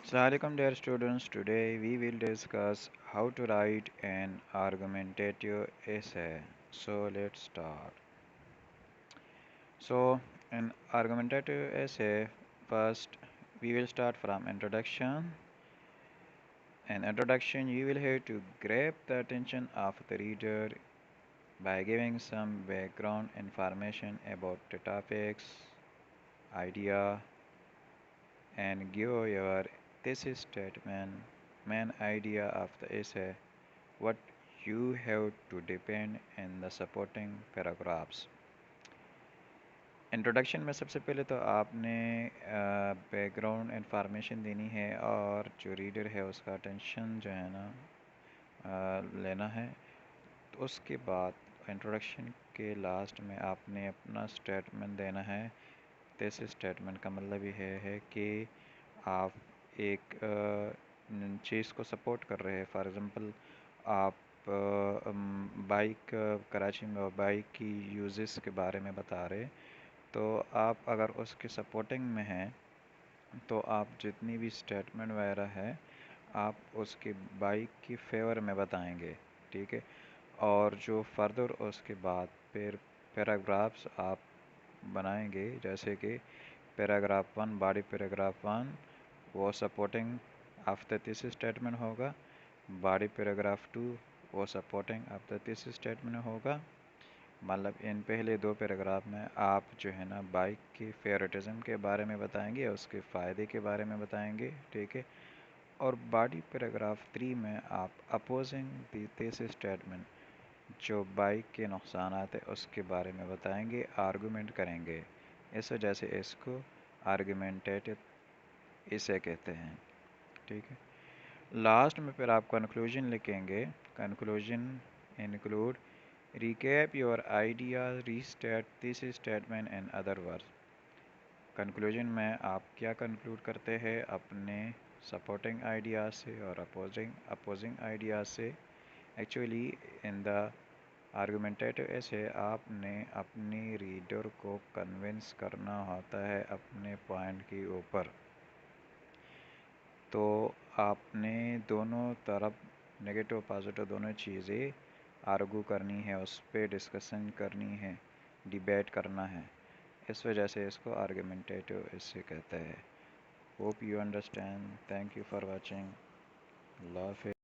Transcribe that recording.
Assalamualaikum dear students. Today we will discuss how to write an argumentative essay. So let's start. So an argumentative essay, first we will start from introduction. In introduction you will have to grab the attention of the reader by giving some background information about the topics, idea, and give your thesis statement, main idea of the essay, what you have to depend in the supporting paragraphs. Introduction में सबसे पहले तो आपने background information देनी है और जो reader है उसका अटेंशन जो है ना लेना है। तो उसके बाद इंट्रोडक्शन के लास्ट में आपने अपना स्टेटमेंट देना है। दिस स्टेटमेंट का मतलब ये है कि आप एक चीज़ को सपोर्ट कर रहे हैं। फॉर एग्ज़ाम्पल आप बाइक कराची में बाइक की यूजेस के बारे में बता रहे, तो आप अगर उसके सपोर्टिंग में हैं तो आप जितनी भी स्टेटमेंट वगैरह है आप उसके बाइक की फेवर में बताएंगे, ठीक है। और जो फर्दर उसके बाद फिर पैराग्राफ्स आप बनाएंगे, जैसे कि पैराग्राफ 1 बॉडी पैराग्राफ 1 वो supporting of the thesis statement होगा, बॉडी पैराग्राफ 2 वो supporting of the thesis statement होगा। मतलब इन पहले दो पैराग्राफ में आप जो है ना बाइक की फेवरेटिज्म के बारे में बताएंगे, उसके फ़ायदे के बारे में बताएंगे, ठीक है। और बॉडी पैराग्राफ 3 में आप अपोजिंग द थीसिस स्टेटमेंट जो बाइक के नुकसान है उसके बारे में बताएंगे, आर्गूमेंट करेंगे। इस वजह से इसको आर्गूमेंटेटिव इसे कहते हैं, ठीक है। लास्ट में फिर आप कंक्लूजन लिखेंगे। Conclusion include recap your ideas, restate this statement and other words. Conclusion में आप क्या कंक्लूड करते हैं अपने सपोर्टिंग आइडियाज से और अपोजिंग आइडियाज से। एक्चुअली इन द आर्गुमेंटेटिव ऐसे आपने अपनी रीडर को कन्विंस करना होता है अपने पॉइंट के ऊपर। तो आपने दोनों तरफ नेगेटिव पॉजिटिव दोनों चीज़ें आर्गू करनी है, उस पर डिस्कशन करनी है, डिबेट करना है। इस वजह से इसको आर्गुमेंटेटिव इससे कहते हैं। Hope you understand. Thank you for watching. अल्लाह हाफ़िज़।